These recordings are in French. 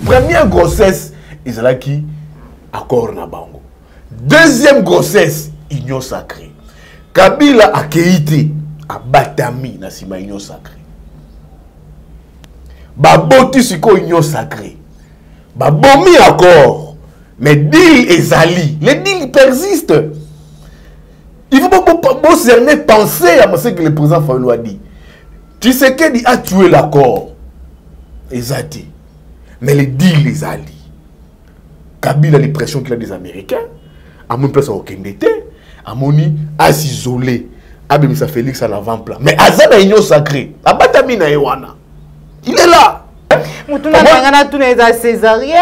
Première grossesse, ils ont qui accord na bango. Deuxième grossesse, union sacrée. Kabila a Keïté, a Batami, na sima union sacrée. Baboti siko union sacrée. Babomi accord. Mais deal ezali. Les deals persistent. Il faut pas cerner penser à ce que le président Fayulu a dit. Tshisekedi a tué l'accord. Ezati. Mais les deals ezali. Kabila les pressions qu'il a des Américains. À mon personne au Kendete. À mon à s'isoler. À Bemisa Félix à l'avant-plan. Mais Azana union sacrée. À Batami na Ewana. Il est là. Mutuna ngana tuna eza césarien.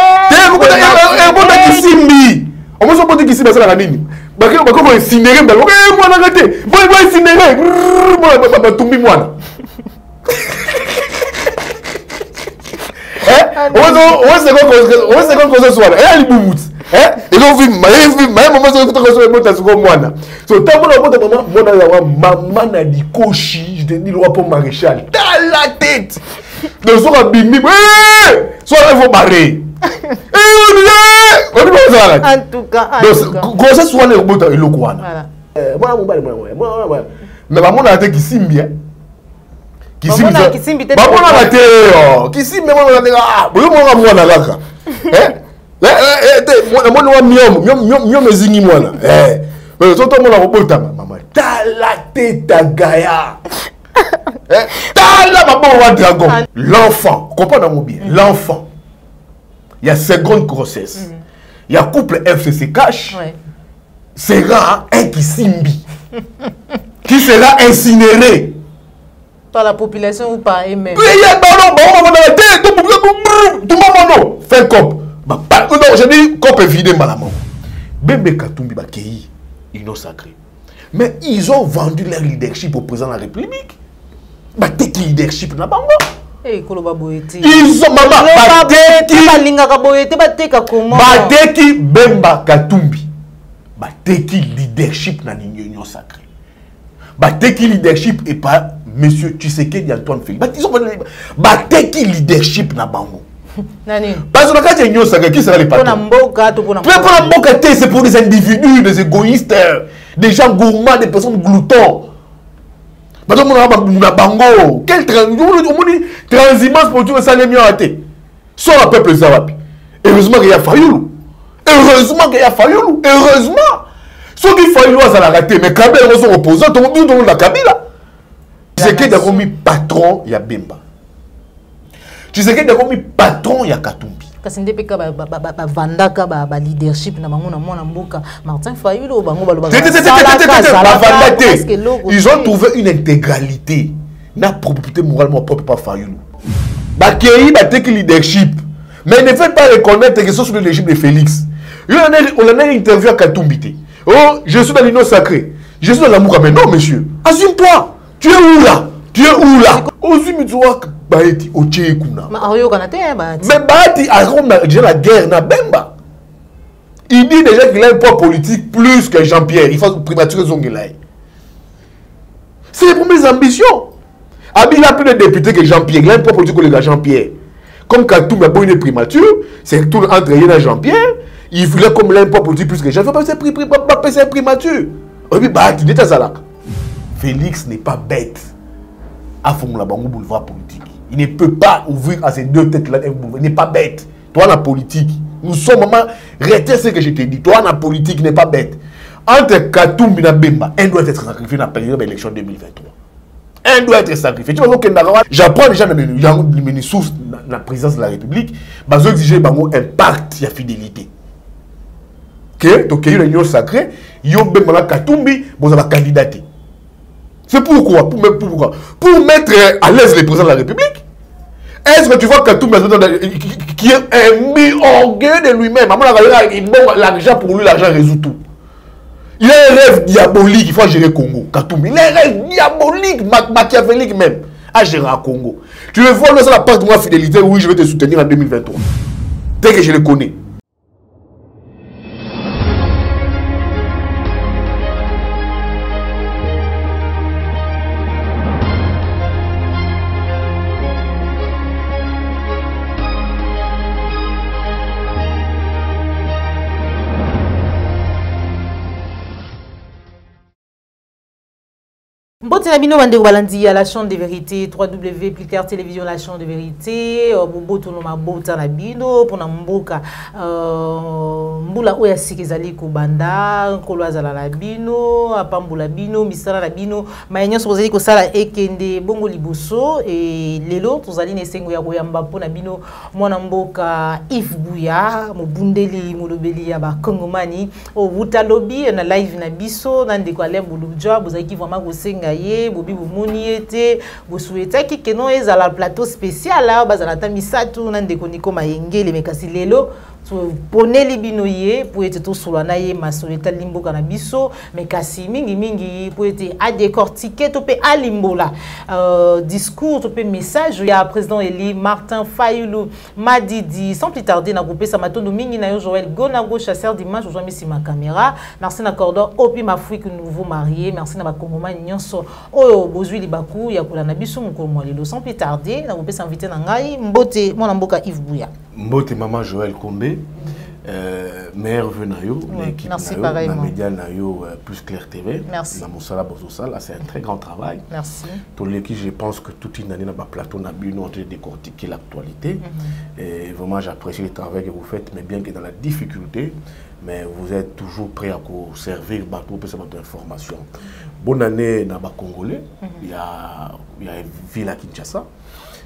Kisimbi. On va se poser Kisimbi ça la nini. Bako incinéré mbalo. Mwana ngate. Boy incinéré. Mwana tumbi mwana. On se qu'on se soit. Elle bumut. Et donc maman se retrouve sur mwana. So tamo na maman mwana ya maman na dikoshi, je te dis le roi pour maréchal. Dans la tête. De soit bimbi. Soit il faut barrer. En tout cas, grossesse soit les robots et le kwana. Moi mais maman a été Kisimbi. Kisimbi l'enfant, comprenez-moi bien, l'enfant, il y a seconde grossesse, il y a couple FCC cash, sera un Kisimbi qui sera incinéré. Par la population ou par eux-mêmes. Fais cop. Non, je dis cop est vidé malamment. Bembe Katumbi Bakei, ils n'ont sacré. Mais ils ont vendu leur leadership au président de la République. Bateki leadership na bango. Eh, Koloba Boyeti. Ils ont maman Bateki Bemba Katumbi. Bateki leadership na union sacrée. Bateki leadership et pas Monsieur Tshisekedi Antoine Félix. Ils ont Bateki leadership na bango. Parce que quand il y a union sacrée, qui sera les patrons? C'est pour des individus, des égoïstes, des gens gourmands, des personnes gloutons. Parce que bango, quelle transhumance pour tout ça les mieux raté. Sur le peuple Zawapi. Heureusement qu'il y a Fayulu. Heureusement qu'il y a Fayulu. Heureusement. Ceux qui Fayulu ça l'a raté, mais Kabila ils sont opposants, tout le monde a Kabila. C'est qu'il y a commis patron, il y a Bemba. Tu sais qu'il y a commis patron, il y a Katumbi. Kasinde peka vandaka ba leadership na bango na mwana mboka Martin Fayulu bango baloba. Ils ont trouvé une intégralité. Na propriété moralement propre par Fayulu. Bakei bateki leadership. Mais ne faites pas reconnaître que ce sont le leadership de Félix. On a une interview à Katumbi. Oh, je suis dans l'union sacrée. Je suis dans l'amour. Mais non, monsieur. Assume-toi. Tu es où là? Tu es où là? Ozumituak Baeti Ochekuna. Mais Baeti a déjà la guerre na Bemba. Il dit déjà qu'il a un poids politique plus que Jean-Pierre. Il faut prématurer son gueulaï. C'est pour mes ambitions. Il a plus de députés que Jean-Pierre. Il a un poids politique que le Jean-Pierre. Comme Katoum a beau une primature, c'est tout entre Yéna et Jean-Pierre. Il voulait comme un poids politique plus que Jean-Pierre. C'est primature. Et puis Baeti, il était Zalak. Félix n'est pas bête à Fongla Bango boulevard politique. Il ne peut pas ouvrir à ces deux têtes-là. Il n'est pas bête. Toi, la politique, nous sommes maman, retiens ce que je t'ai dit. Toi, la politique, il n'est pas bête. Entre Katumbi et Bemba, un doit être sacrifié dans la période de l'élection 2023. Un doit être sacrifié. Tu vois, j'apprends déjà dans les sources de la présidence de la République, ils ont exigé un pacte de fidélité. Donc, il y a une union sacrée, il y a un Katumbi, vous avez candidaté. C'est pourquoi? Pour mettre à l'aise les présidents de la République. Est-ce que tu vois Katumbi qui est un orgueil de lui-même? L'argent pour lui, l'argent résout tout. Il a un rêve diabolique, il faut gérer le Congo. Katumbi, il a un rêve diabolique, machiavélique même, à gérer le Congo. Tu le vois, là, c'est la part de ma fidélité, oui, je vais te soutenir en 2023. Dès que je le connais. Mbote na bino bande balandi à la chaîne de vérité www Plus Télévision la chaîne de vérité boboto no mabota na bino pona mboka mbula oya sikizali ko banda kolo azala la bino apambula bino misala la bino mayenyo sozali ko sala ekende bongo liboso et lelo tozali na esengo ya koyamba pona bino mwana mboka Yves Buya mobundeli molobeli ya ba Kongomani o butalobi na live na biso na ndeko alembo lubja bozaki vraiment kosenga ye bobi bomoni ete bosuetaki keno ezala plateau spécial là bazala ta misatu na ndeko niko mayengele mekasi lelo poneli bino ye pour ete to solana ye masoleta limboka na biso mekasi mingi pour ete a décortiquer to pe alimbola discours to pe message ya président Eli Martin Fayulu Madidi sans plus tarder na groupe sa matondo mingi na yo Joël Gonago chasseur d'image aujourd'hui mis ma caméra merci na cordon opi mafrique nouveau marié merci na ba Kongoma nyonso oyo bozwi libaku ya kula na biso mukolo mwalelo sans plus tarder na groupe sa invité na ngai Mbote mwana mboka Yves Buya Mbote maman Joël Kombe meilleur vœu na yo l'équipe na yo na média na yo Plus Clair TV na Moussala Bozosala c'est un très grand travail merci pour l'équipe je pense que toute une année na ba plateau na bino en train de décortiquer l'actualité et vraiment j'apprécie le travail que vous faites mais bien que dans la difficulté mais vous êtes toujours prêt à vous servir bateau pour cette information bonne année na ba Congolais il y a une ville à Kinshasa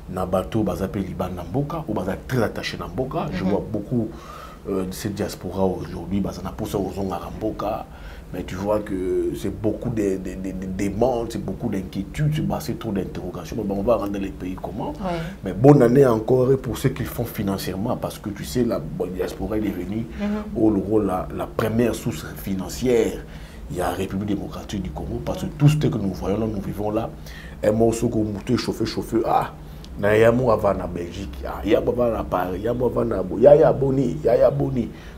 na bateau bazape Liban Namboka ou bazar très attaché Namboka je vois beaucoup de cette diaspora aujourd'hui bazana pour ça aux Ramboka mais tu vois que c'est beaucoup de demandes c'est beaucoup d'inquiétudes c'est trop d'interrogations on va rendre les pays comment mais bonne année encore pour ceux qui font financièrement parce que tu sais la diaspora est devenue au rôle la première source financière il y a la République démocratique du Congo parce que tout ce que nous voyons là nous vivons là un morceau comme moto chauffeur na yamu avant na Belgique ya baba na Paris ya baba na ya boni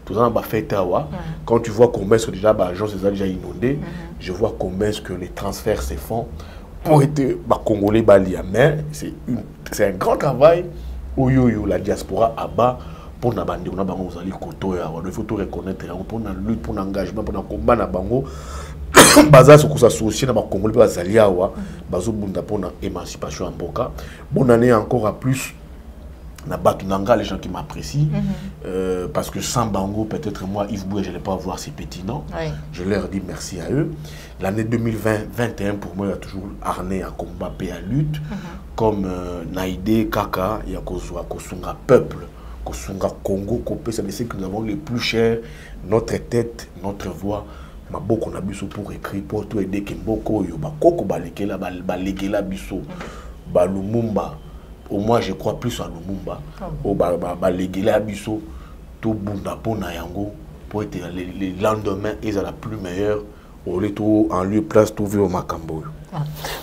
tout ça va faire tawa quand tu vois combien est déjà bah gens c'est déjà inondé je vois combien est-ce que les transferts se font pour être bah congolais balia mais c'est un grand travail oyoyo la diaspora aba pour na bande on a bango zali koto ya il faut tout reconnaître pour na lutte pour l'engagement pour na combat na bango baza sur ça associé na ba congolais bazali awa bazo bunda pour na émancipation en boka bonne année encore à plus na batunanga les gens qui m'apprécient parce que sans bango peut-être moi Yves Bouya je n'allais pas avoir ces petits noms je leur dis merci à eux l'année 2020-21 pour moi il y a toujours harné à combat et à lutte comme Naïdé Kaka il y a Kosunga peuple Kosunga Congo Kopé ça veut dire que nous avons les plus chers notre tête notre voix ma beaucoup na biso pour écrire pour tout aider Kemboko yo ba koko balekela balekela biso ba Lumumba au moins je crois plus à Lumumba au balekela biso tout bunda pona yango pour être les lendemains ils à la plus meilleure au retour en lieu place tout vu au Makambo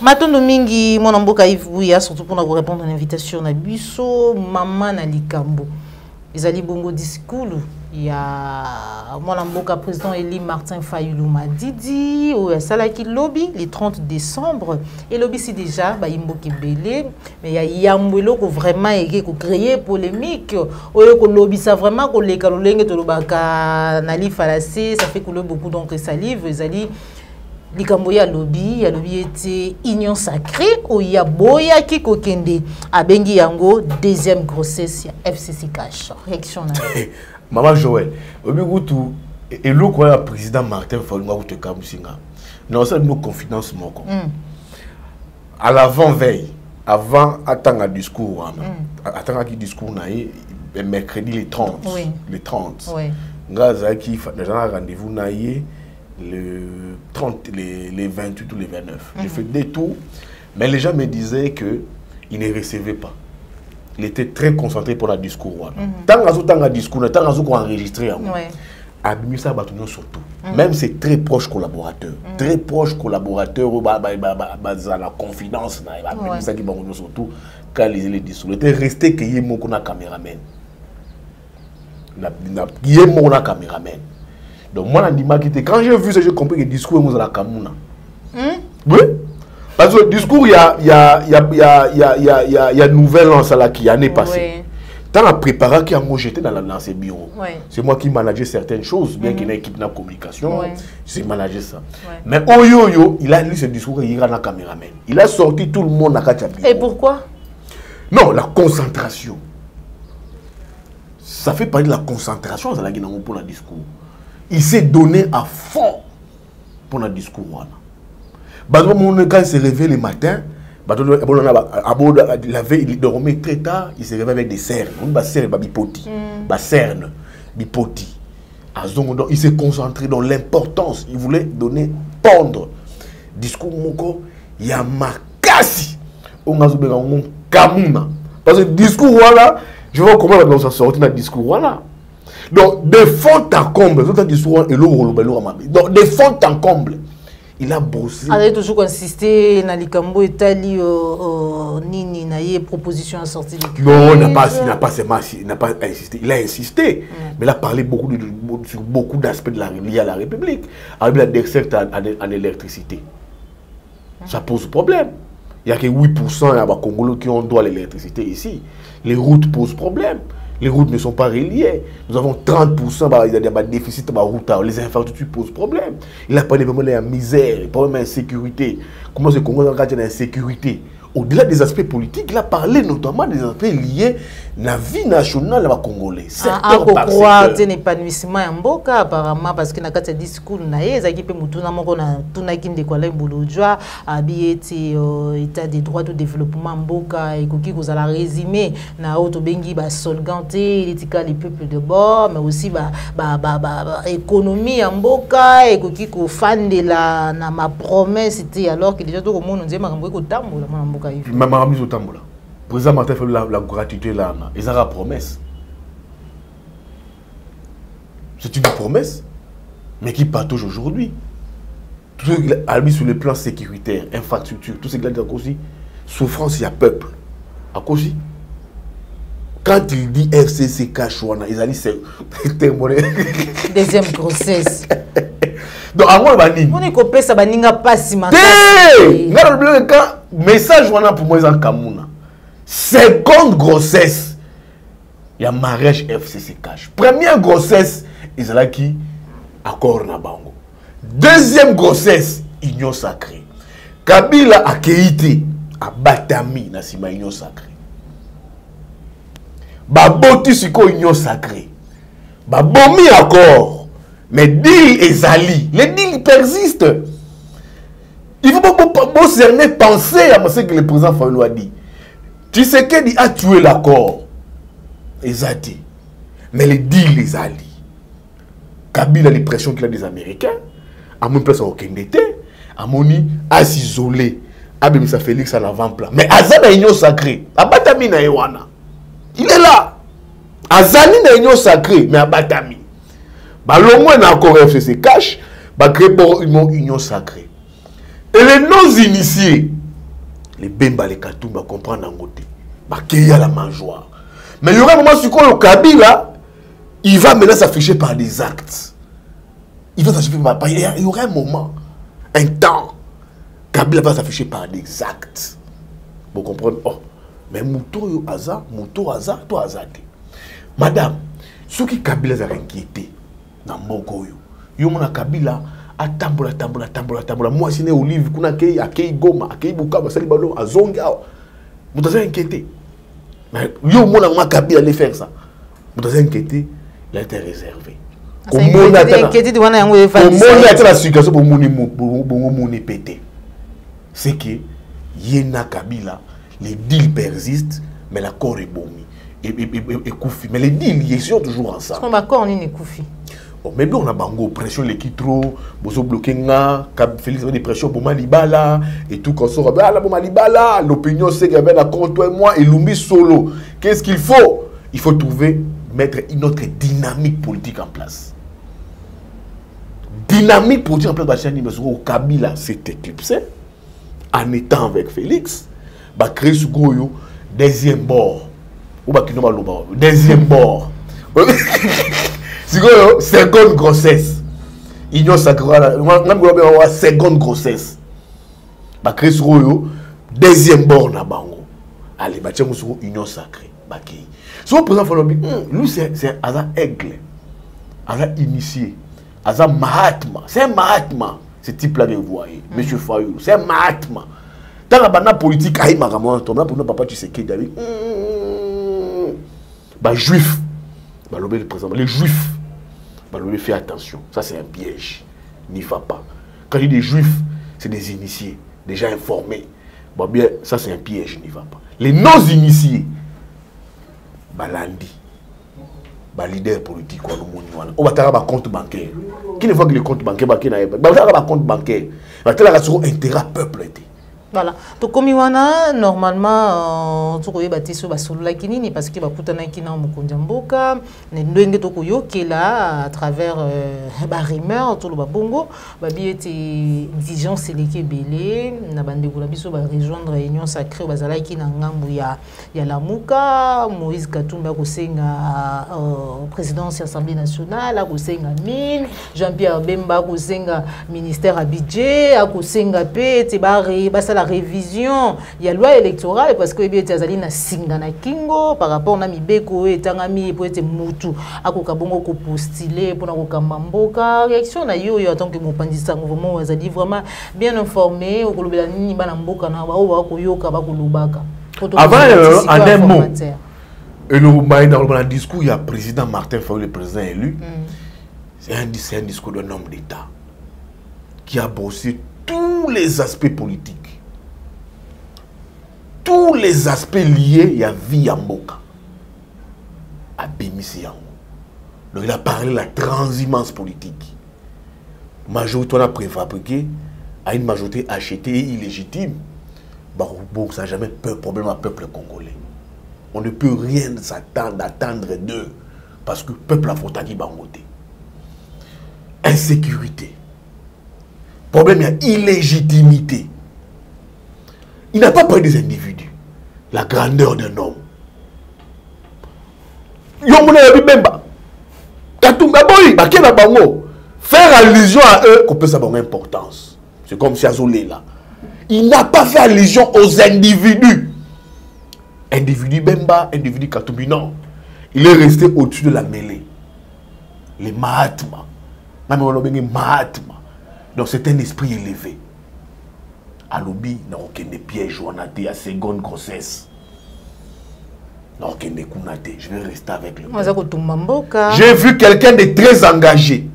Matondo mingi mon mboka Yves Buya surtout pour nous répondre à l'invitation na biso maman na likambo ezali bongo discours il y a mon mboka président Eli Martin Fayulu Madidi ou salaki lobby le 30 décembre et lobby c'est déjà ba imboki belé mais il y a yambwelo ko vraiment eke ko créer polémique oyo ko lobby ça vraiment ko leka lolenge to lobaka nali falacé ça fait couler beaucoup d'encre salive ezali likambo ya lobby était union sacrée ou ya boya ki kokende abengi yango deuxième grossesse ya FCC Cash réaction na Maman Joël, et le quoi président Martin Fayulu te kamusinga. Non, c'est nos confidences moko. À l'avant-veille, avant attendre discours, attendre qui discours naïe mercredi les 30, les 30. Ngaza qui fait rendez-vous naïe le 30, les 28 ou les 29. J'ai fait des tours, mais les gens me disaient que ils ne recevaient pas. Il était très concentré pour le discours. Tant que discours, tant que enregistré, Abimisa Batunion surtout. Même ses très proches collaborateurs. Très proches collaborateurs, la confidence, Abimisa qui surtout quand les discours. Il était resté qu'il y ait mon caméraman. Il y ait mon caméraman. Donc moi, quand j'ai vu ça, j'ai compris que le discours est la Kamuna. Oui. Parce que le discours, il y a nouvelle lance là qui année passée. Tant à préparer qui a j'étais dans ces bureaux. Ouais. C'est moi qui manageais certaines choses, bien qu'il y ait une équipe de communication, Ouais. j'ai managé ça. Ouais. Mais Oyoyo, il a lu ce discours, il a un caméraman. Il a sorti tout le monde à Kachabi. Et pourquoi? Non, la concentration. Ça fait partie de la concentration, ça l'a dit pour le discours. Il s'est donné à fond pour le discours. Quand il se réveille le matin, la veille, il dormait très tard, il se réveille avec des cernes. Il s'est concentré dans l'importance. Il voulait donner, pondre. Discours moko, Yamakasi. Parce que le discours, voilà, je vois comment on s'en sortir dans le discours, voilà. Donc, de fond en comble, donc de fond en comble, il a brossé. Il a toujours insisté dans les cambo et tali nini na yé proposition à sortir. Non, il n'a pas insisté. Il a insisté, mais il a parlé sur beaucoup d'aspects liés à la République. Avec la desserte en électricité. Ça pose problème. Il n'y a que 8% de Congolais qui ont droit à l'électricité ici. Les routes posent problème. Les routes ne sont pas reliées. Nous avons 30% de déficit de route. Les infrastructures posent problème. Il a parlé vraiment de la misère, des problèmes d'insécurité. Comment ce Congo a une insécurité? Au-delà des aspects politiques, il a parlé notamment des aspects liés à la vie nationale de la Congolais. Secteur par secteur. Un épanouissement en Mboka, apparemment, parce que dans le discours, il y a état des droits de développement en Mboka, et qui vous a résumé, na autobengi solganté, les peuples de bord, mais aussi économie en Mboka, et qui fan de la ma promesse, c'était alors que déjà tout le monde nous disait que Maman mise au tambour là. Président Martin fait la gratuité là. Ils ont la promesse. C'est une promesse, mais qui patauge aujourd'hui. Tout ce qu'il a mis sur le plan sécuritaire, infrastructure, tout ce qu'il a dit à cause, souffrance, il y a peuple. À cause, quand il dit FCC Chouana, ils ont dit c'est deuxième grossesse. Donc, à moi, on est coupé, ça va n'inga pas si mal. Message pour moi, c'est Kamouna. Seconde grossesse, il y a mariage FCC cash. Première grossesse, ils ont qui accord na bango. Deuxième grossesse, union sacrée. Kabila a Keïté, a Batami, na sima union sacrée. Baboti siko union sacrée. Babomi accord. Mais deal et Zali, les deals persistent. Il faut pas cerner penser à ce que le président Fayulu a dit. Tshisekedi a tué l'accord. Ezati. Mais les deals les Zali. Kabila les pressions qu'il a des Américains. À mon place au Kendete. À mon à s'isoler. À Bemisa Félix à l'avant-plan. Mais Azana union sacrée. Abatami na Ewana. Il est là. Azali na union sacrée. Mais Abatami. Le moins encore FCC cash, créer une union sacrée. Et les non-initiés, les Bemba, les Katoumba, comprendre en côté, qu'il y a la mangeoire. Mais il y aura un moment sur le Kabila, il va maintenant s'afficher par des actes. Il va s'afficher par. Il y aura un moment, un temps, Kabila va s'afficher par des actes. Vous comprenez? Oh, mais Mouto Aza, toi Azate. Madame, ceux qui Kabila sont inquiétés. Na mboko yo mona Kabila atambola moi sine olive kuna kei akei goma akei Bukavu sali balo azonga mutaza inquiété mais yo mona Kabila allait faire ça mutaza inquiété il a été réservé comment on a inquiété de wana yango efandi comment on a la situation pour moni pété c'est que yena Kabila les deals persistent mais l'accord est bomi et Koufi mais les deals ils sont toujours ensemble son accord ni Koufi. Mais bien on a bango pression l'équipe trop, bozo bloqué nga, Félix des pressions pour Malibala et tout quand sort ah la pour Malibala, l'opinion c'est qu'il y avait d'accord toi et moi et Lumbi solo. Qu'est-ce qu'il faut? Il faut mettre une autre dynamique politique en place. Dynamique politique en place bachani mais au Kabila s'est éclipsé en étant avec Félix, ba créer ce goyo deuxième bord ou ba kino ba deuxième bord. Seconde grossesse. Union sacrée. Seconde grossesse. Deuxième bord na bango. Allez, union sacrée. Son président Falobi, lui c'est un aigle, un initié, un Mahatma. C'est un Mahatma, ce type-là que vous voyez, Monsieur Fayoulou. C'est un Mahatma. Dans la bande politique, aïe magamon, ton là pour nous papa tu sais qui David. Bah juif, bah le président, les juifs, bah le fait attention. Ça c'est un piège, n'y va pas. Quand je dis des juifs, c'est des initiés, des gens informés. Bah bien, ça c'est un piège, n'y va pas. Les non-initiés. Balandi, leader politique, on va avoir un compte bancaire. Qui ne voit que le compte bancaire, on va avoir un compte bancaire. On va avoir un intérêt peuple. Voilà. Donc, comme normalement, tu vois, bâtisse sur la kinini parce que bakutana kina mukundamboka, n'endenge to koyoke là à travers rumeur tout le babongo, babi était exigence sélecée belé, na bande ko biso ba rejoindre réunion sacrée bazala kina ngambu ya Lamuka, Moïse Katumbi ko senga présidence de l'Assemblée nationale, ko senga mine, Jean-Pierre Bemba ko senga ministère à budget, ko senga pe te ba la révision il y a loi électorale parce que bien tazali na singa na kingo par rapport na mibeko etangami pour être mutu akoka bongo ko postuler pour na ko kamamboka réaction na yo en tant que mopandisa vraiment wazali vraiment bien informé okolobela nini bana mboka na ba o ko yoka ba kolobaka avant en un mot et le discours il y a président Martin Fayoulou le président élu c'est un discours d'un homme d'État qui a bossé tous les aspects politiques. Tous les aspects liés à la vie à Mboka. À Bémissi. Donc il a parlé de la transhumance politique. Majorité on a préfabriqué à une majorité achetée et illégitime. Bon, ça n'a jamais problème à peuple congolais. On ne peut rien attendre d'eux. Parce que le peuple a fauté bangoté. Insécurité. Problème, il y a illégitimité. Il n'a pas parlé des individus. La grandeur d'un homme. Faire allusion à eux, qu'on peut savoir l'importance. C'est comme si Azolé là. Il n'a pas fait allusion aux individus. Individu Bemba, individu Katumbi, non. Il est resté au-dessus de la mêlée. Les Mahatma. Mahatma. Donc c'est un esprit élevé. À l'obi, n'a aucun piège ou à seconde grossesse. N'a aucun kunate. Je vais rester avec le peuple. J'ai vu quelqu'un de très engagé.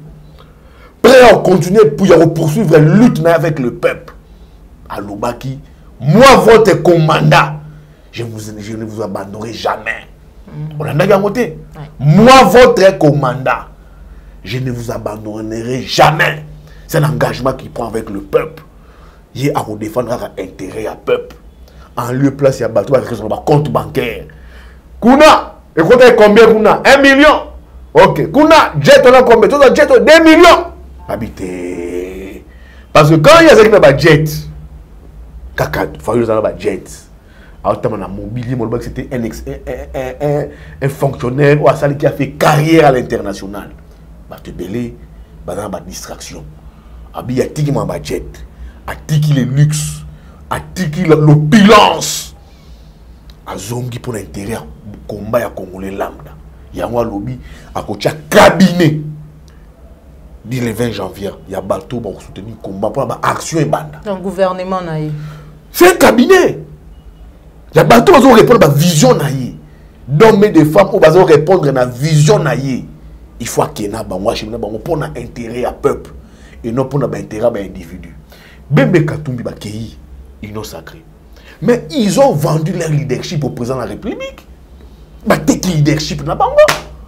Prêt à continuer pour poursuivre la lutte avec le peuple. À l'obaki, moi votre commandant, je ne vous abandonnerai jamais. On a bien voté. Moi votre commandant, je ne vous abandonnerai jamais. C'est un engagement qu'il prend avec le peuple. Il est à défendre l'intérêt à peuple. En lieu place, il y a bateau avec son compte bancaire. Kuna, écoutez combien Kuna? 1 million. Ok. Kuna, jet on a combien? Tout jet 2 millions. Habité. Parce que quand il y a un jet, Kaka, il faut avoir un jet. Alors, tu as un mobilier, c'était un fonctionnaire ou un qui a fait carrière à l'international. Tu belé, tu as une distraction. Il y a un jet. Il y a le luxe. Il y a l'opulence. Il y a zongi pour l'intérêt combat à Congolais lambda. Il y a un lobby à côté cabinet. Dit le 20 janvier, il y a bateau pour soutenir le combat pour l'action et bande. Un gouvernement naïf. C'est un cabinet. Il y a bateau pour répondre à la vision naïf. D'hommes et de femmes pour répondre à la vision naïf. Il faut qu'il y ait un intérêt à peuple et non pour un intérêt à l'individu. Bembe Katumbi Bakeyi, ils sont sacrés. Mais ils ont vendu leur leadership au président de la République. Bateki leadership na bango.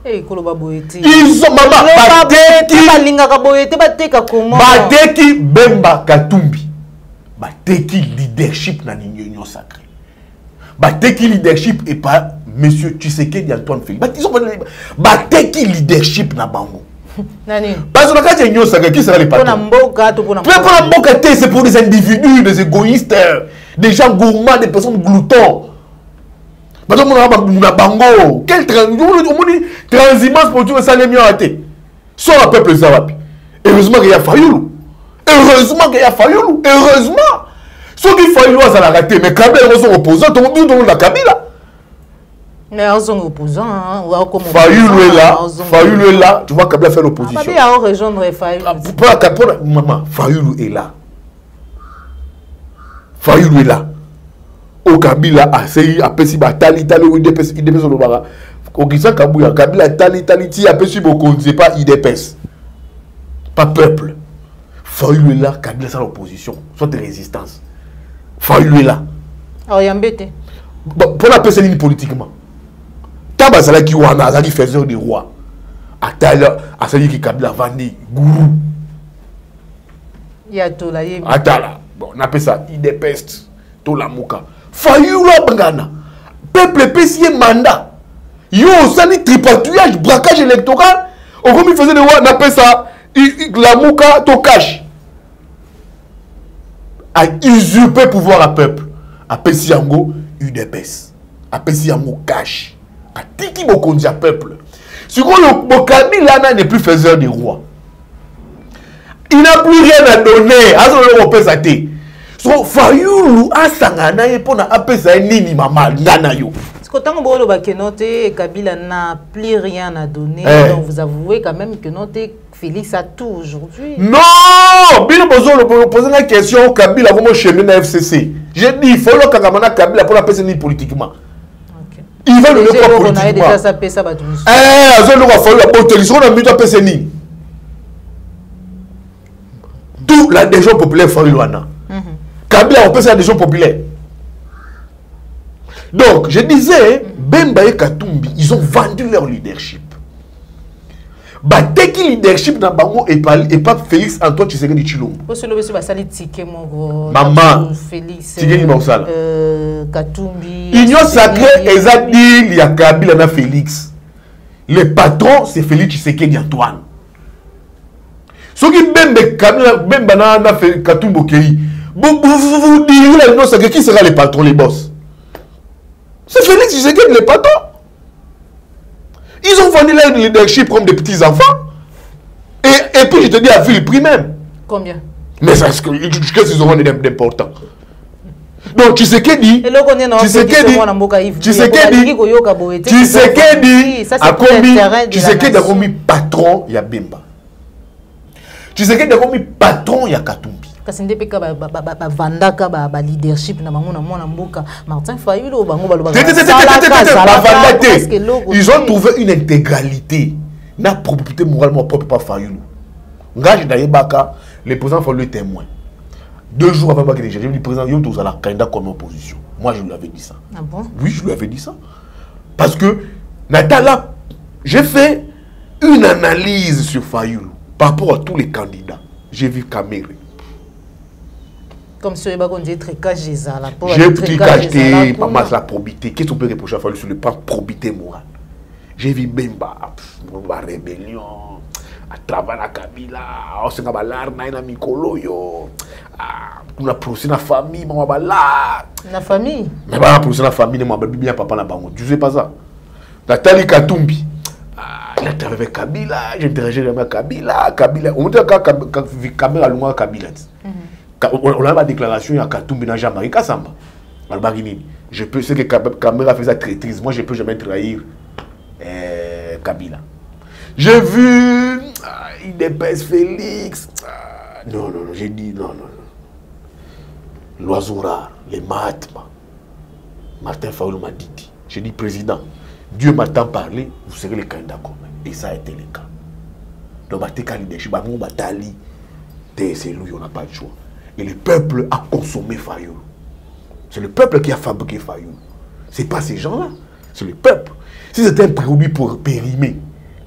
Ils ont Bateki Bemba Katumbi. Bateki leadership na l'union sacrée. Bateki leadership et pas Monsieur Tshisekedi Antoine Félix. Ils ont Bateki leadership na bango. Parce que quand il y a une sacrée, qui sera les patrons? C'est pour des individus, des égoïstes, des gens gourmands, des personnes gloutons. Parce que bango, quelle transhumance pour tout ça les mieux raté. Sur le peuple Zawapi. Heureusement qu'il y a Fayoulou. Heureusement qu'il y a Fayoulou. Heureusement. Ceux qui Fayoulou ça l'a raté, mais Kabila sont opposants, tout le monde a Kabila. Mais ils sont opposants. Fayoulou est là, tu vois Kabila faire l'opposition. Il y a rejoindre Fayoulou. Maman, Fayoulou est là. Fayoulou est là. Au Kabila a essayé à pési batali tali ou IDPS au bara. Au Gisa Kabouya Kabila tali ti a pési beaucoup c'est pas IDPS. Pas peuple. Fayoulou est là, Kabila c'est l'opposition, soit de résistance. Fayoulou est là. Alors il y a embêté. Pour la personne politiquement. Tabasala qui wana azali faiseur des rois. Atala asali qui Kabila vandi gourou. Il y a tout là. Atala. Bon, on appelle ça IDPS. To la mouka. Fayoulou bangana. Peuple pesier mandat. Yo sali tripatouillage, braquage électoral. Au comme il faisait des rois, on appelle ça la mouka to cash. A usurper pouvoir à peuple. A Pesiango UDPS. A Pesiango cash. A tiki bokonzi à peuple. Ce qu'on le Kabila n'est plus faiseur des rois. Il n'a plus rien à donner. À ce moment où on so Fayoulou a sangana et pour na apesa nini mama ngana yo. Quand on voit que notre Kabila n'a plus rien à donner, donc vous avouez quand même que notre Félix a tout aujourd'hui. Non, bien poser la question Kabila comment chemin na FCC. J'ai dit il faut le Kagamana Kabila pour la personne politiquement. Il va le pas politiquement. On a déjà ça ça ba tout. Azo le faut la autorisation na mieux personne ni. Tout la des gens populaires Fayoulou. Kabila on peut faire des gens populaires. Donc, je disais, Bemba et Katumbi, ils ont vendu leur leadership. Bateki leadership dans Bango et pas Félix Antoine Tshisekedi Tshilombo. Maman, Félix Katumbi. Union sacrée, ils ont dit il y a Kabila na Félix. Le patron, c'est Félix Tshisekedi Antoine. Ce qui Bemba na Katumbo Kei. Vous direz l'Union sacrée, qui sera le patron, les boss? C'est Félix Tshisekedi le patron. Ils ont vendu leur leadership comme des petits enfants. Et puis je te dis à vu le prix même. Combien? Mais qu'est-ce qu'ils auront d'important? Donc Tshisekedi a commis patron ya Bemba. Tshisekedi a commis patron ya Katumbi. Kasi ndepeka ba vandaka ba leadership na bango na mwana mboka Martin Fayoulou bango ba ils ont trouvé une intégralité na propriété moralement propre par Fayoulou. Ngage Dayebaka le président faut le témoin. 2 jours avant que j'ai dit le président yo tous à la candidat comme opposition. Moi je lui avais dit ça. Ah bon? Oui, je lui avais dit ça. Parce que Natala, j'ai fait une analyse sur Fayoulou par rapport à tous les candidats. J'ai vu Kamere. Comme si on disait tricage des ala. J'ai tricage pas la probité. Qu'est-ce qu'on peut reprocher à Fayoulou sur le plan probité morale? J'ai vu Bemba, la rébellion, à travers la Kabila, on s'est dit na mikolo yo, on a procès la famille, maman bala. La famille. Mais on a procès la famille, maman bien papa la bango. Tu sais pas ça? Nathalie Katumbi. Il a travaillé avec Kabila, j'ai interagi avec Kabila, on dit que Kabila a loin Kabila. On a la déclaration, il y a Katumbi dans Jean-Marie Kassamba. Je peux, ce que Kamera faisait traîtrise, moi je peux jamais trahir Kabila. J'ai vu IDPS Félix. Non, j'ai dit non. L'oiseau rare, les Mahatma. Martin Fayoulou m'a dit. J'ai dit président, Dieu m'a tant parlé, vous serez les candidats communs. Et ça a été le cas. Donc, c'est lui, on n'a pas de choix. Et le peuple a consommé Fayoulou. C'est le peuple qui a fabriqué Fayoulou. Ce n'est pas ces gens-là. C'est le peuple. Si c'était un produit pour périmer,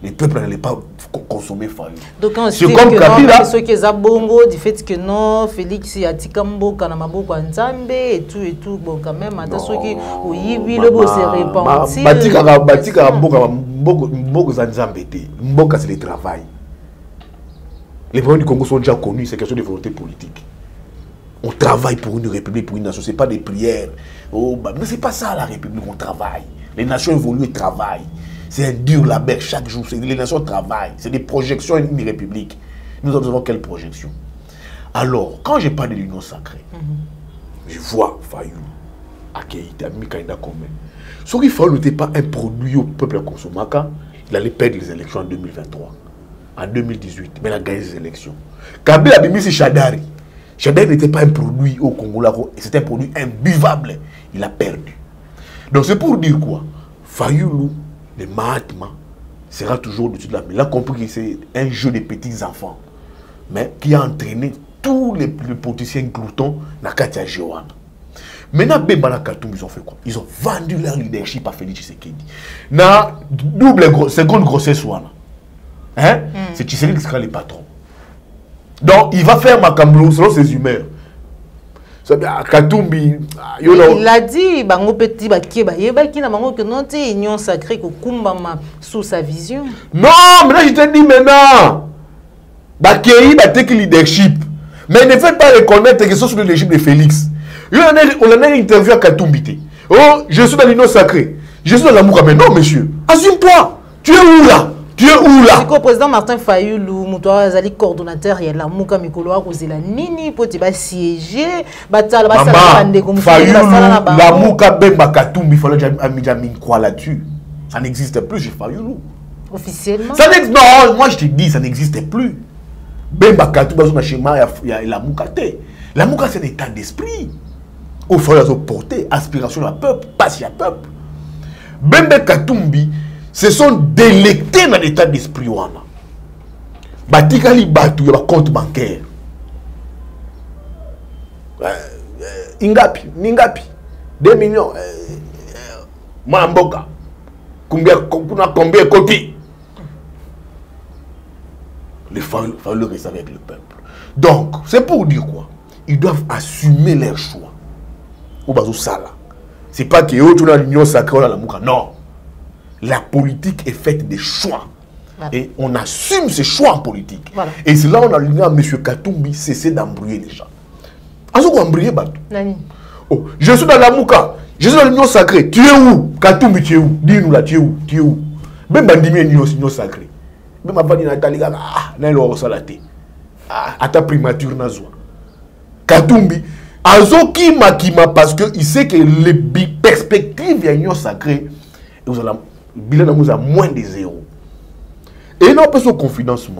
le peuple n'allait pas consommer Fayoulou. Donc, c'est comme Kabila. Ceux qui ont bongo, du fait que non, Félix y a Tikambo, Kanamabo, Kwanzambe, et tout, bon, quand même, à ceux qui ont eu le beau se répandre. Batika, Mbogo Zanzambe, Mboka, c'est le travail. Les problèmes du Congo sont déjà connus, c'est question de volonté politique. On travaille pour une république, pour une nation, ce n'est pas des prières. Oh, bah, mais ce n'est pas ça la république, on travaille. Les nations évoluent et travaillent. C'est un dur labeur chaque jour. Les nations travaillent. C'est des projections une république. Nous avons quelle projection? Alors, quand je parle de l'union sacrée, je vois Fayoulou, Akeïta, Mikaïda Komé. Ce qu'il faut n'était pas un produit au peuple consommateur, il allait perdre les élections en 2023. En 2018, mais il a gagné les élections. Kabila a mis Chadari. Chadari n'était pas un produit au Congo, c'était un produit imbuvable. Il a perdu. Donc c'est pour dire quoi? Fayoulou, le Mahatma, sera toujours au-dessus de la mêlée. Il a compris que c'est un jeu de petits enfants, mais qui a entraîné tous les politiciens gloutons dans Katia Jewana. Maintenant, Bembala Katumbi, ils ont fait quoi? Ils ont vendu leur leadership à Félix Tshisekedi. Na seconde grossesse, hein? C'est Tshisekedi qui sera le patron. Donc, il va faire Makambo selon ses humeurs. Katumbi, il a dit, bango petit qui n'a pas que non, union sacrée kumbama sous sa vision. Non, maintenant je te dis maintenant, Bakei batek leadership, mais ne faites pas reconnaître que c'est sous le leadership de Félix. On a une interview à Katumbi. Oh, je suis dans l'union sacrée, je suis dans l'amour. Mais non, monsieur, assume-toi. Tu es où là? Tu es où là? C'est que le président Martin Fayoulou, Moutoua Azali, coordonnateur, il y a la Mouka Mikoloa, Rosela Nini, Poti va siéger, Batal, Fayoulou, la Mouka Bemba Katumbi, il fallait que croire là-dessus. Ça n'existe plus chez Fayoulou. Officiellement? Non, moi je te dis, ça n'existe plus. Bemba Katumbi, dans le schéma, il y a la Mouka. La Mouka, c'est un état d'esprit. Il faut la porter, aspiration à peuple, passion à peuple. Bemba Katumbi, se sont délectés dans l'état d'esprit. Batikali Batu, il y a un compte bancaire. Ingapi, Ningapi, 2 millions. Mamboka. Combien de copies? Il faut le rester avec le peuple. Donc, c'est pour dire quoi? Ils doivent assumer leurs choix. Ou Sala. C'est pas que eux, tu as l'union sacrée, la mouka. Non. La politique est faite des choix. Voilà. Et on assume ces choix en politique. Voilà. Et c'est là où on a dit à M. Katumbi cesser d'embrouiller les gens. Est-ce qu'on embrouille Batou? Oh, je suis dans la Mouka, je suis dans l'union sacrée. Tu es où? Katumbi, tu es où? Dis-nous là, tu es où? Tu es où? Même Bandimi est l'union sacrée. Même avant de Nathalie, n'a pas salaté. À ta primature, Nazwa. Katumbi, Azo Kima parce qu'il sait que les perspectives de l'union sacrée, vous allez. Bilan nous a moins de 0. Et non, pas son confidence.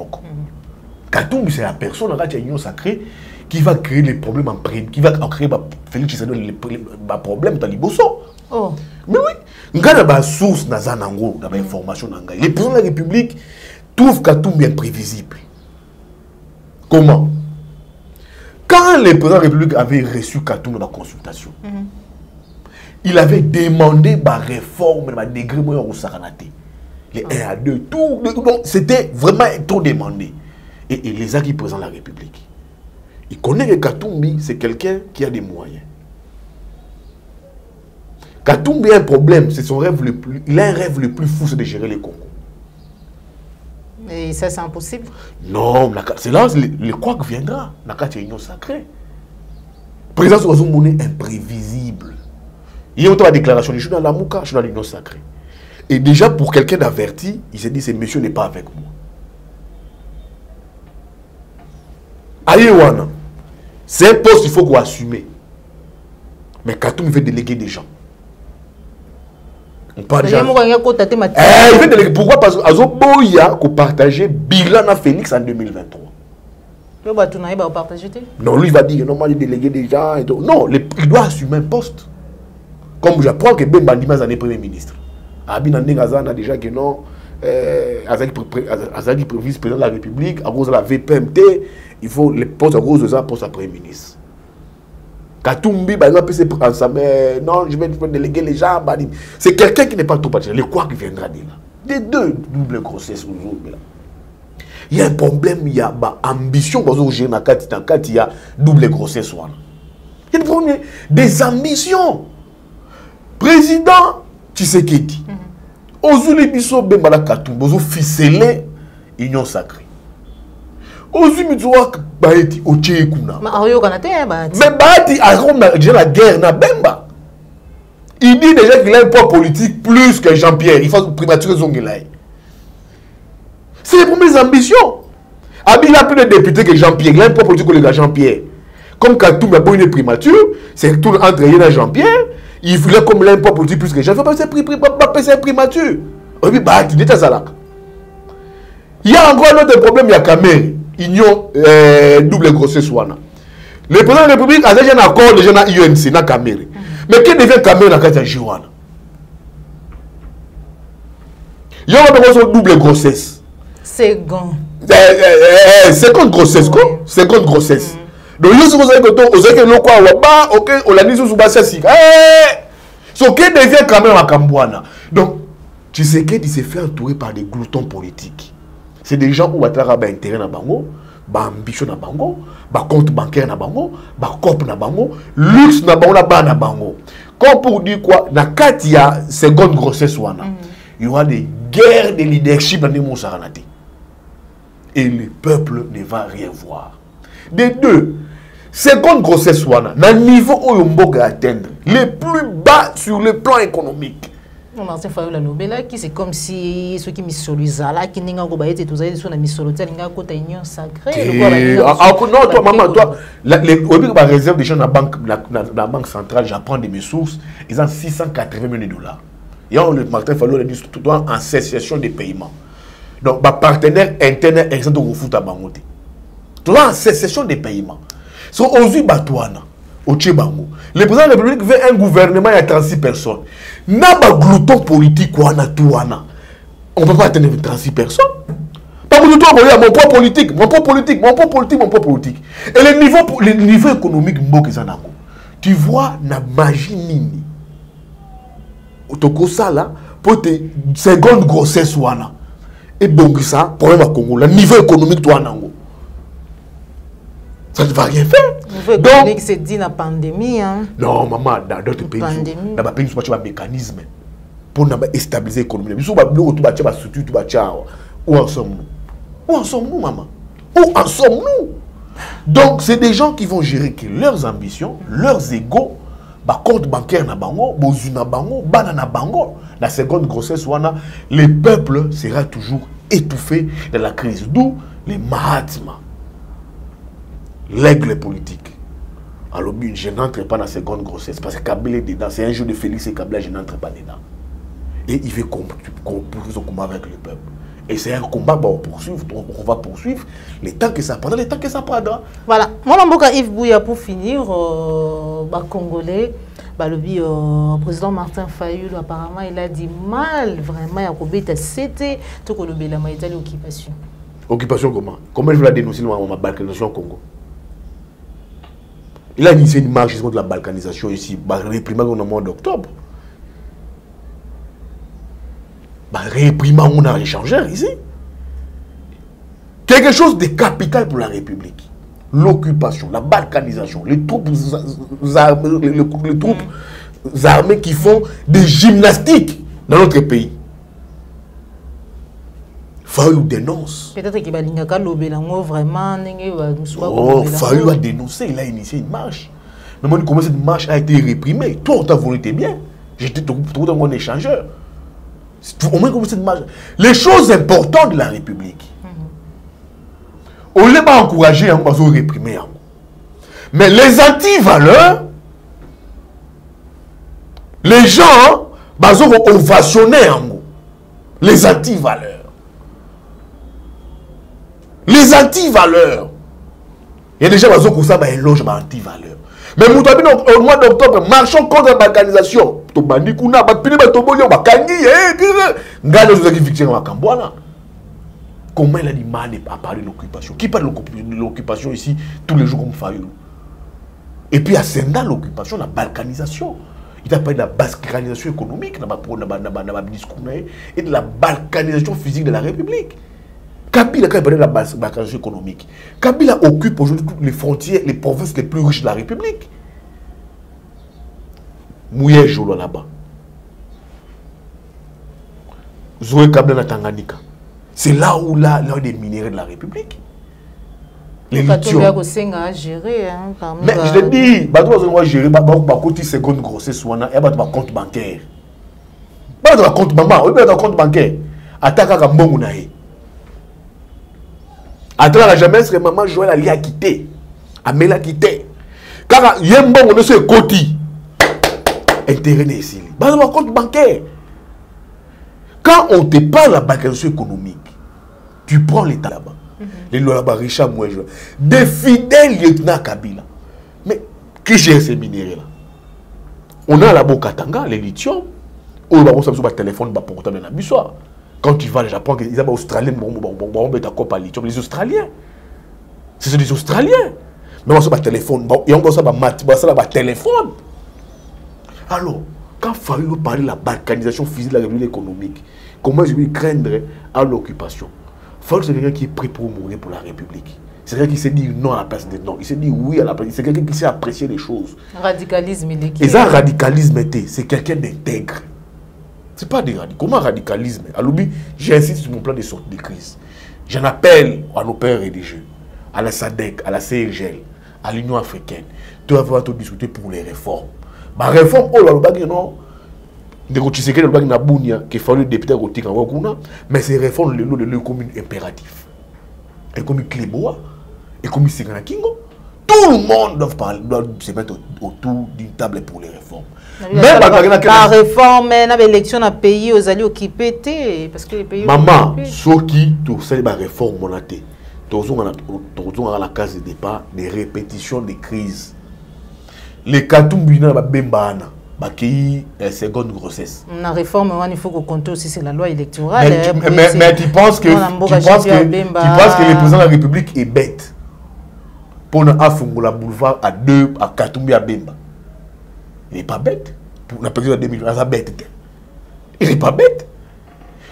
Katumbi, c'est la personne dans l'union sacrée qui va créer les problèmes en prime, qui va créer Félix Tshisekedi les problèmes dans les bossons. Oh. Mais oui, il y a des sources dans les informations. Les présidents de la République trouvent Katumbi imprévisible. Comment? Quand les présidents de la République avaient reçu Katumbi dans la consultation, il avait demandé ma réforme, ma degré au Saranate. Les 1 à 2, tout. C'était vraiment trop demandé. Et les acquis président de la République. Il connaît que Katumbi, c'est quelqu'un qui a des moyens. Katumbi a un problème, c'est son rêve le plus. Il a un rêve le plus fou, c'est de gérer les Congo. Et ça, c'est impossible? Non, c'est là le quoi que viendra. La carte union sacrée. Président Soazou est imprévisible. Il y a autant de déclarations. Je suis dans la Mouka, je suis dans l'union sacrée. Et déjà, pour quelqu'un d'averti, il s'est dit, ce monsieur n'est pas avec moi. Ayewana, c'est un poste qu'il faut qu'on assume. Mais Katumbi veut déléguer des gens. On parle déjà. Il veut déléguer. Pourquoi? Parce que Azoboya a partagé bilan à Félix en 2023. Non, lui il va dire, non, moi j'ai délégué des gens. Et tout. Non, il doit assumer un poste. Comme j'apprends que Ben Bandima est Premier ministre. Abin Ndengazana déjà que non, Azali vice-président de la République, à cause de la VPMT, il faut les postes à cause de ça, poste à Premier ministre. Katumbi, par exemple, c'est ensemble, non, je vais déléguer les gens. C'est quelqu'un qui n'est pas tout parti. Le quoi qui viendra de là. Des deux doubles grossesses aujourd'hui là. Il y a un problème, il y a ambition, il y a double grossesse. Il y a le premier, des ambitions. Président Tshisekedi, Ozuli biso bembala Katumbi, ozo ficelé union sacrée. Ozuli mitsoa baeti oche kuna. Mais baeti a déjà la guerre na bemba. Il dit déjà qu'il a un poids politique plus que Jean-Pierre. Il faut primaturer Zongelaï. C'est les premières ambitions. Il a plus de députés que Jean-Pierre. Il a un poids politique que Jean-Pierre. Comme Katumbi a pas une primature, c'est tout entre Yéna et Jean-Pierre. il voulait comme l'impôt politique plus que les gens. Il faut passer un prix mature. Oui, bah, tu dis ça là. Il y a encore un autre problème, il y a Cameroun. Union double grossesse. Le président de la République a déjà un accord déjà dans l'UNC, dans Cameroun. Mais qui devient Cameroun dans le Jiwana? Il y a une double grossesse. Seconde grossesse, quoi? Seconde grossesse. Donc, vous avez que ok, on l'a dit sous Bassassi. Ce qui devient quand même à Kambouana. Donc, tu sais qu'il s'est fait entourer par des gloutons politiques. C'est des gens où ils ont intérêt dans bango, ambition dans bango, compte bancaire dans bango, corp dans bango, luxe dans bango. Comme pour dire quoi, dans le cas il y a seconde grossesse, il y aura des guerres de leadership dans les Moussaranaté. Et le peuple ne va rien voir. Des deux, seconde grossesse, dans le niveau où on peut atteindre, les plus bas sur le plan économique. Martin Fayulu Lobela qui c'est comme si ceux qui missolisent là qui n'ont pas été tous allés sur la missolité n'ont pas été union sacrée. Non toi maman toi au début la réserve des gens dans la banque centrale j'apprends de mes sources ils ont 680 millions de dollars. Il y a le Martin Fayulu a dit tout doit en cessation des paiements. Donc ma partenaire interne exemple au foot à Bangote. Tout doit en cessation des paiements. So aujourd'hui Batouana au Tchebango. Le président de la République veut un gouvernement il y a 36 personnes. N'a pas glouton politique ou ana tout ana. On ne peut pas atteindre 36 personnes. Pas glouton politique, mon poids politique, mon poids politique, mon poids politique, mon poids politique. Et le niveau économique mbokizanako. Tu vois la magie nini. Otoko ça là pour te seconde grossesse ou ana. Et donc ça problème à Congo, le niveau économique toi nango. Ça ne va rien faire. Donc, c'est dit la pandémie. Hein? Non, maman, dans d'autres pays, il y a un mécanisme pour stabiliser l'économie. Où en sommes-nous? Où en sommes-nous, maman? Où en sommes-nous? Donc, c'est des gens qui vont gérer que leurs ambitions, leurs égos, compte bancaire na bango, bozu na bango, banana bango. La seconde grossesse, le peuple sera toujours étouffé dans la crise. D'où les Mahatma. L'aigle politique. Alors, je n'entre pas dans la seconde grossesse parce que Kabila est dedans. C'est un jeu de Félix et Kabila, je n'entre pas dedans. Et il veut qu'on poursuive son combat avec le peuple. Et c'est un combat qu'on va poursuivre le temps que ça prendra, le temps que ça prendra. Voilà. Moi, je Yves Bouya pour finir, Congolais, le président Martin Fayulu, apparemment, il a dit mal, vraiment, il a c'était tout le Bela Maïta l'occupation. Occupation comment? Comment il veut la dénoncer dans la balkanisation au Congo? Il a initié une marche contre la balkanisation ici, réprimant au mois d'octobre. Réprimant on a échangeur ici. Quelque chose de capital pour la République. L'occupation, la balkanisation, les troupes armées qui font des gymnastiques dans notre pays. Fayulu dénonce. Peut-être qu'il va vraiment. Fayulu a dénoncé, il a initié une marche. Mais moi, comment cette marche a été réprimée? Toi, on t'a voulu bien. J'étais tout mon échangeur. Au moins, comment cette marche. Les choses importantes de la République. On ne l'a pas encouragé, on va réprimer. Mais les anti-valeurs, les gens, ont ovationné. Les anti-valeurs. Les anti-valeurs. Il y a déjà des gens qui ont éloge anti-valeurs. Mais au mois d'octobre, marchons contre la balkanisation. Comment il a dit mal à parler de l'occupation? Qui parle de l'occupation ici tous les jours comme Fayulu? Et puis à Senda, l'occupation, la balkanisation. Il a parlé de la balkanisation économique et de la balkanisation physique de la République. Kabila, quand il parlait de la balkanisation économique, Kabila occupe aujourd'hui toutes les frontières, les provinces les plus riches de la République. Mouye Jolo là-bas. Zoé Kabila na Tanganyika. C'est là où il y a des minéraux de la République. Les lithium. Mais je te dis, on va gérer côté seconde grossesse ou un compte bancaire. Pas de compte maman, oui, un compte bancaire. Attaque à Mbongunae. Attends, la jamais serait maman Joël Ali a quitté. Amela quitté. Car Yembo on ne se côté. intérêt ici. Dans un compte bancaire. Quand on te parle de la bancation économique, tu prends l'État là-bas. Les lois là-bas, Richard Mouéjo. Des fidèles lieutenants Kabila. Mais qui gère ces minéraux là? On a là-bas au Katanga, les lithium. On a un téléphone portable dans la bissoire. Quand tu vas au Japon, ils ont des Australiens, les Australiens. Ce sont des Australiens. Mais on a un téléphone, et on a un téléphone. Alors, quand il fallait parler de la balkanisation physique de la République économique, comment je vais craindre à l'occupation? Il faut que c'est quelqu'un qui est prêt pour mourir pour la République. C'est quelqu'un qui sait dire non à la place de non. Il sait dire oui à la place. C'est quelqu'un qui sait apprécier les choses. Radicalisme, il est qui? Et ça, radicalisme, c'est quelqu'un d'intègre. Ce n'est pas des radicaux. Comment radicalisme? À l'oubli, j'insiste sur mon plan de sortie de crise. J'en appelle à nos pères religieux, à la SADC, à la CEGL, à l'Union africaine. Tu vas tout discuter pour les réformes. La réforme, oh là, le non. De Tshisekedi, le bag na Bounia, qui fait le député Rotika en Wakuna, mais ces réformes, le commun impératif. Et comme Cléboa, et comme Segana Kingo, tout le monde doit se mettre autour d'une table pour les réformes. Même la réforme, l'élection dans le pays, aux alliés occupés, parce que les pays. Maman, ceux qui ont fait la réforme, on a la case de départ des répétitions des crises. Les Katumbina, Bembana. Qui seconde grossesse. La réforme, il faut qu'on compte aussi, c'est la loi électorale. Mais tu penses que le président de la République est bête pour la boulevard à 2 à Katumbi à Bemba? Il n'est pas bête. Pour la présidence de 2020, il n'est pas bête.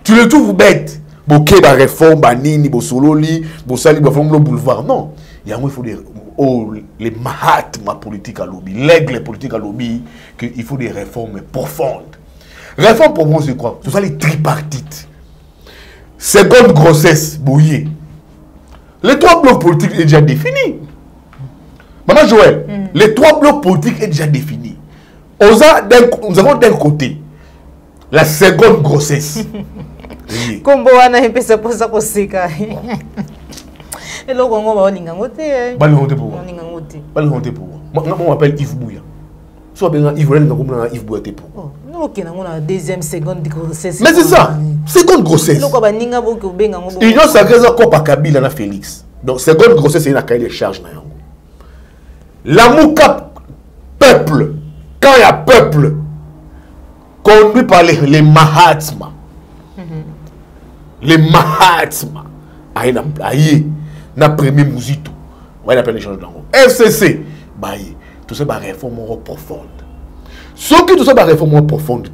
Tu le trouves bête. Ok, la réforme, Banini, Bosololi, Bossali, le boulevard. Non. Il faut des les mahatma politiques à lobby, l'aigle politique à lobby, qu'il faut des réformes profondes. Réforme pour moi, c'est quoi? Ce sont les tripartites. Seconde grossesse, bouillée. Les 3 blocs politiques sont déjà définis. Maman Joël, les 3 blocs politiques sont déjà définis. Nous avons d'un côté la seconde grossesse. Comme on a fait ça pour ça, et là, on va aller on m'appelle Yves Bouya. Soit bien Yves Bouya, Yves Bouya pour. Ok, on a deuxième, seconde grossesse. Mais c'est ça, seconde grossesse. Union sacrée, c'est comme Kabila na Félix. Donc, seconde grossesse, c'est une cahier de charge. L'amour peuple, quand il y a peuple, conduit par les Mahatma. Les Mahatma. Aïe, na premier Mouzito. On va l'appeler les gens de l'angle. FCC, tout ça, réforme profonde. Ceux qui tout ça, réforme profonde,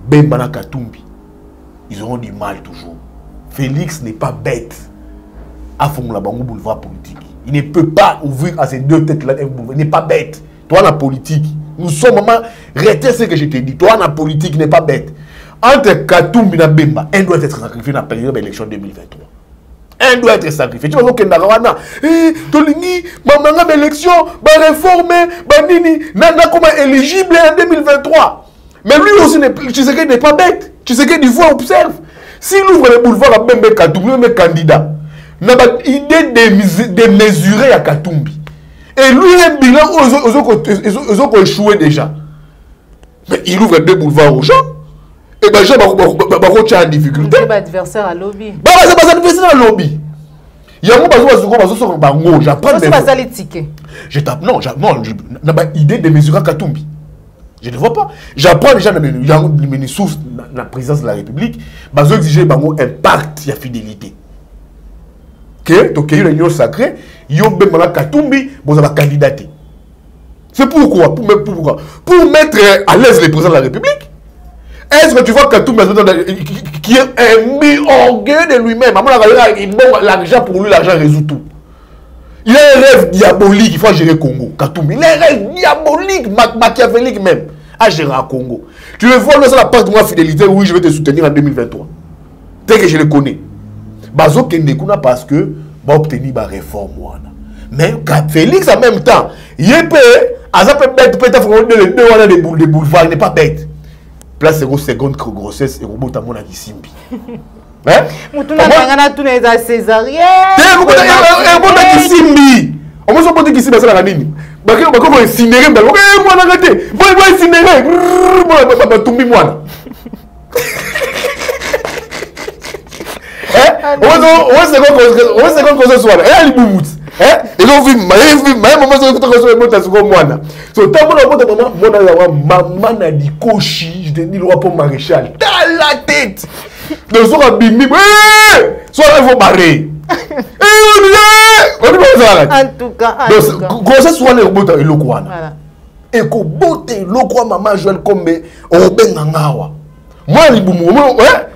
Bembana Katumbi, ils auront du mal toujours. Félix n'est pas bête à fond la boulevard politique. Il ne peut pas ouvrir à ces deux têtes-là. Il n'est pas bête. Toi, la politique, nous sommes maman, retiens ce que je t'ai dit. Toi, la politique n'est pas bête. Entre Katumbi et Bemba, un doit être sacrifié dans la période de l'élection 2023. Un doit être sacrifié. Tu vois, Kendarawana, Tolingi, Mamanga, élection, réforme, Nini, Nana, comme éligible en 2023. Mais lui aussi, tu sais qu'il n'est pas bête. Tu sais qu'il faut observe. S'il ouvre le boulevard à Bembe Katumbi, même candidat, n'a pas idée de mesurer à Katumbi. Et lui, un bilan, ils ont échoué déjà. Mais il ouvre 2 boulevards aux gens. Et bien, j'ai en difficulté. C'est adversaire à lobby. C'est pas adversaire à lobby. Il y a un moment où j'apprends des pas ça les tickets. Je tape, non, je n'ai pas idée de mesurer à Katumbi. Je ne vois pas. J'apprends déjà les sources de la présidence de la République. Ils exiger un pacte de fidélité. Donc, il y a une union sacrée. Il y a un Katumbi, vous avez candidaté. C'est pourquoi? Pour mettre à l'aise les présidents de la République. Est-ce que tu vois Katumbi qui est un orgueil de lui-même? L'argent pour lui, l'argent résout tout. Il a un rêve diabolique, il faut gérer Congo. Katumbi, il a un rêve diabolique, machiavélique même, à gérer à Congo. Tu le vois, là, c'est la part de ma fidélité, oui, je vais te soutenir en 2023. Tel que je le connais. Bazo Kendekuna parce que va obtenir la réforme. Mais Félix en même temps, il est peut être des boulevards, il n'est pas bête. Place c'est seconde grossesse et robot à mon avis simpi. Hein? Mutuna ngana tuna za césarienne. Simbi. On va se poser ici, c'est la ligne. Comment incinérer, moi, on a raté. Moi, incinérer. Moi, tomber, moi. On se compte qu'on se soit là. Et elle et donc, maman a dit cochi, je te dis le roi pour maréchal. Dans la tête. Donc, soit bimbi, soit il faut barrer. En tout cas, grossesse soit le robot et le quoi. Et que beauté, le quoi, maman Joël Kombe, au Bengangawa. Moi, il boum, ouais.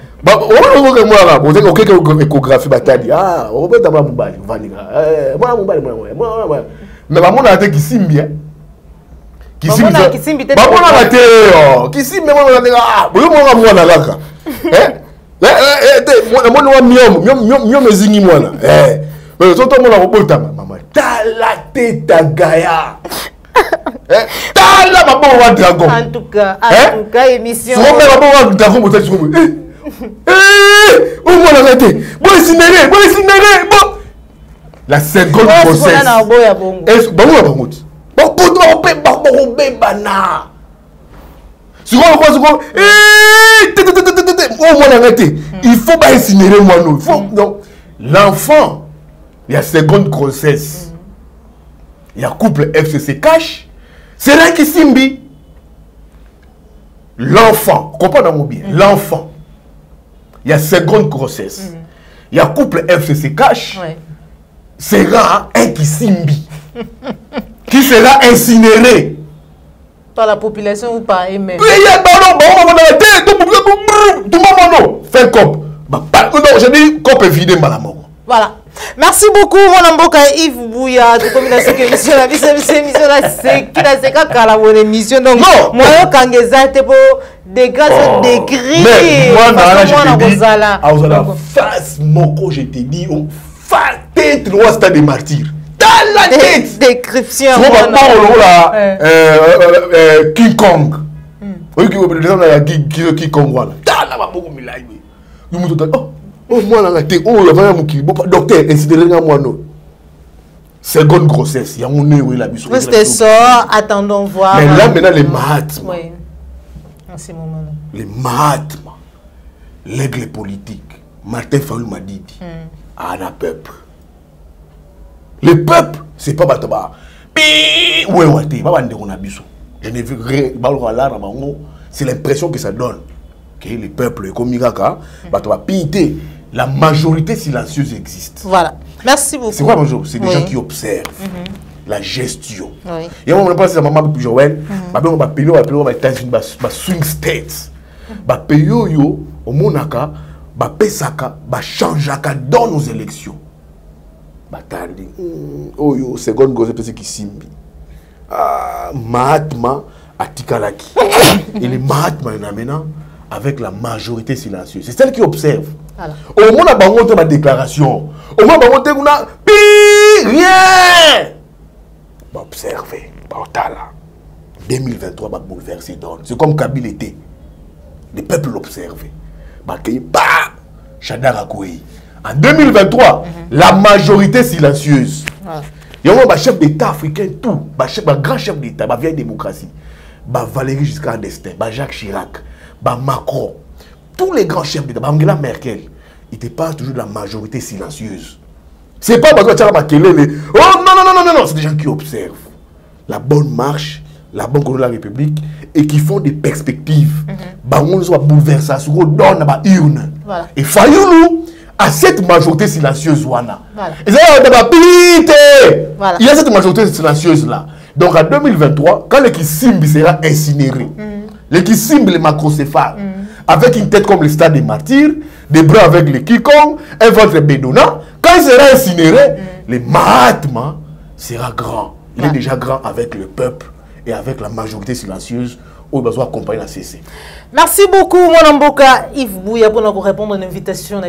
Échographie batali ah on peut d'abord mobile vaniga moi mobile moi mais maman a été qui simbi qui simbi maman a été qui simbi maman ah moi na laka moi miom ezingi mwana mais toto mona robota maman tala teta gaya tala mabo wa dragon en tout cas émission so mabo wa dragon motati so la seconde grossesse. Il faut pas incinérer moi. L'enfant, il y a seconde grossesse. Il y a couple FCC cash. C'est là qui simbi. L'enfant, comprenez-moi bien, l'enfant. Il y a seconde grossesse. Il y a couple FCC cash. Sera un qui simbi. Qui sera incinéré. Par la population ou par eux-mêmes. Tout le monde fait cop. Non, je dis cop est vidé mal à mort. Voilà. Merci beaucoup, mon amboka Yves Bouya. De comme cette émission, la vie, c'est émission là, c'est qui la c'est qu'à la bonne émission. Donc, moi, quand les artes pour des grâces d'écrit. Mais moi, je te dis, à la face, moko, je te dis, on face tête, le stade des martyrs. Dans la tête. Description. Tu vois, là, King Kong. Oui, King Kong, voilà. Dans la mapoko milai. Nous nous disons, oh, moi, là, oh, il y a un qui docteur, incident, moi, non. Seconde grossesse, il y a mon nez où il a bu. C'était ça, attendons voir. Mais là, maintenant, les mahatmas. Oui. En ce moment-là. Les mahatmas, l'aigle politique, Martin Fayulu m'a dit, à la peuple. Le peuple, c'est pas Bataba. Ouais, je n'ai vu rien. C'est l'impression que ça donne. Que le peuple, comme Migaka, la majorité silencieuse existe. Voilà. Merci beaucoup. C'est quoi, bonjour? C'est des gens qui observent la gestion. Et on me pense à maman Joël, on va payer aux États-Unis, swing states. On payer au Monaka, on pesaka, on changeaka dans nos élections. Batandi. Oh yo, seconde grosse qui simbi. Mahatma Atikalaki. Et les Mahatma maintenant avec la majorité silencieuse. C'est celle qui observe. Voilà. Au moins, on a monté ma déclaration. Au moins, on a monté rien. On va observer. 2023 va bouleverser. C'est comme Kabila était. Le peuple l'observe. En 2023, la majorité silencieuse. Il y a un chef d'État africain, tout. Un grand chef d'État, une vieille démocratie. Valéry Giscard d'Estaing, Jacques Chirac, Macron. Tous les grands chefs d'État, Angela Merkel, ils n'étaient pas toujours de la majorité silencieuse. C'est pas parce que tu as oh non, c'est des gens qui observent la bonne marche, la bonne conduite de la République et qui font des perspectives. On va bouleverser ça, on donne la urne. Et Fayulu à cette majorité silencieuse. Et ça, il y a cette majorité silencieuse là. Donc en 2023, quand le Kissimbi sera incinéré, le Kissimbi, le macrocéphale, avec une tête comme le stade des martyrs, des bras avec le Kikong, un ventre bédonnant, quand il sera incinéré, le Mahatma sera grand. Il est déjà grand avec le peuple et avec la majorité silencieuse où il va accompagner la CC. Merci beaucoup, mon amboka Yves Bouya, pour nous répondre à l'invitation.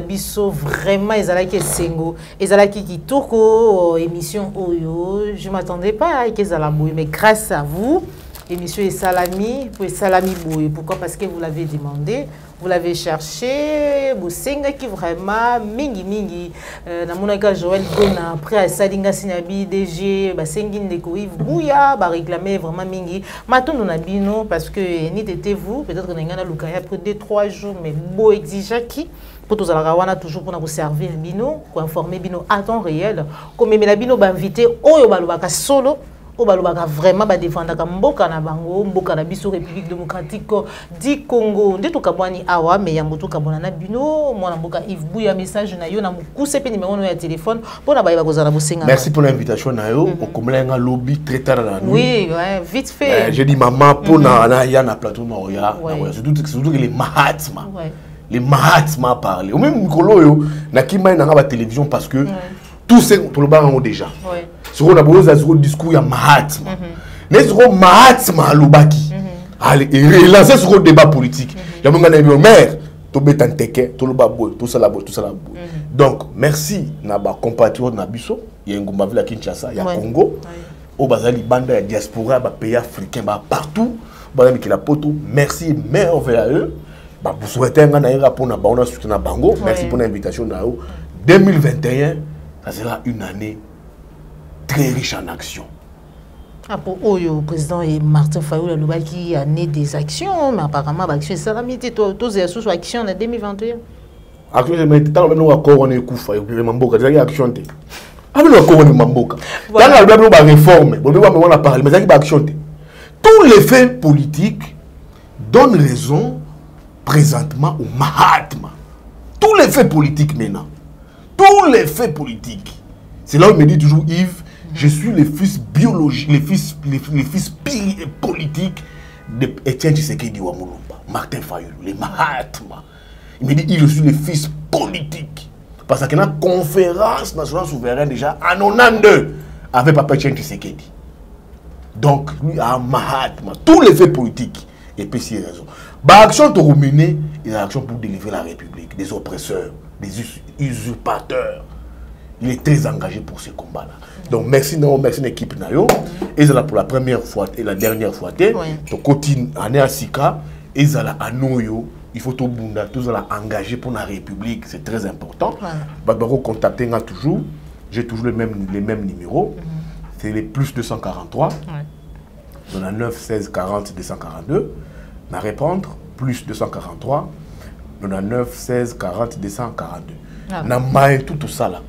Vraiment, Ezalaki Sengo, Ezalaki Kitoko, émission Oyo. Je ne m'attendais pas à Ezalabouy, mais grâce à vous, émission est salami, pour salami boy. Pourquoi? Parce que vous l'avez demandé, vous l'avez cherché, vous savez qui vraiment mingi. Na monaka Joël Gona après à Salinga Sinabi DG, ba sengi ndeko Yves Bouya, ba réclamer vraiment mingi. Maintenant on a bino parce que ni était vous, peut-être qu'on a ngana lukaya après 2-3 jours, mais beau exige qui pour tous la toujours pour nous servir bino, pour informer bino à temps réel, comme mais la bino ba invité oyo balobaka solo. O balobaka vraiment ba défendre ka mboka na bango mboka na biso République démocratique du Congo nde to kabwani awa mais yango to kabona na bino mwana mboka Yves Bouya message na yo na mukuse pe numéro ya téléphone pona ba kozala bosenga. Merci pour l'invitation na yo au komelenga lobby très tard la nuit. Oui, ouais, vite fait. J'ai dit maman pona na ya na plateau na oya surtout que les Mahatma. Les Mahatma parlent. Au même Mikolo yo na kima na ba télévision parce que tout c'est tout le bango déjà. Sur on a besoin de discours ya Mahatma. Mais sur Mahatma Lubaki. Allez, et lancer sur le débat politique. Il y a mon gars mère, to betanteke, to le baboy, tout ça la boy, tout ça la boy. Donc merci na ba compatriote na biso, il y a ngomba villa Kinshasa, il y a Congo. Au bazali banda ya diaspora, ba pays africain ba partout. Bazali ki la poto, merci merveilleux à eux. Ba vous souhaitez un na pour na ba on a soutenu na bango. Merci pour l'invitation na eux. 2021, ça sera une année très riche en actions. Ah, pour le président Martin Fayulu qui a né des actions, mais apparemment, l'action est salamité. Tous les sous actions en 2021. Action, mais tant que nous avons un coup, il y a Mamboka, il y a action. Ah, mais nous avons un Mamboka. Dans la réforme, on a parlé, mais il y a action. Tous les faits politiques donnent raison présentement au Mahatma. Tous les faits politiques maintenant. Tous les faits politiques. C'est là où il me dit toujours Yves. Je suis le fils biologique, le fils politique de Etienne Tshisekedi Wamulumba, Martin Fayulu, les Mahatma. Il me dit, je suis le fils politique. Parce qu'il y a une conférence nationale souveraine déjà en 92 avec Papa Etienne Tshisekedi. Donc, lui a un Mahatma, tous les faits politiques. Et puis, c'est raison. L'action de ruminer, il y a l'action pour délivrer la République, des oppresseurs, des usurpateurs. Il est très engagé pour ce combat-là. Donc, merci à l'équipe. Et c'est là pour la première fois et la dernière fois. Donc, continue à Sika. Et c'est là à Noyo. Il faut tout engager pour la République. C'est très important. Voilà. Contacter toujours. J'ai toujours les mêmes numéros. C'est les plus 243. Dans la 9 16 40 242. À répondre. Plus 243. Dans la 9 16 40 242. N'a tout ça là.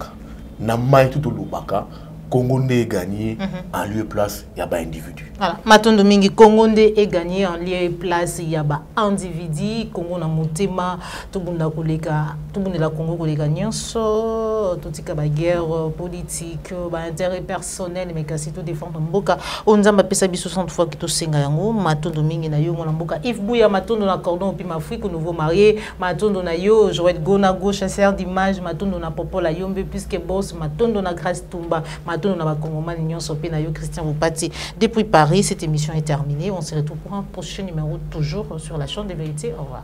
N'a tout le Lubaka. Congo est gagné en lieu et place, il y a un individu. Voilà. Matondo mingi Congo est gagné en lieu et place, il y a un individu. Congo na motema, tout le monde la Congo kolega nyonso, tout la guerre politique, intérêt personnel, mais kasi tout défendre mboka. On nzamba pesa biso 60 fois que tout senga yango. Matondo mingi na yo mona mboka. Yves Bouya matondo na cordon puis Afrique nouveau marié. Matondo na yo Joël Gona gauche chasseur d'image. Matondo na Popola Yombe puisque boss. Matondo na Grâce Tumba. Christian Boupati. Depuis Paris, cette émission est terminée. On se retrouve pour un prochain numéro toujours sur la chaîne de vérité. Au revoir.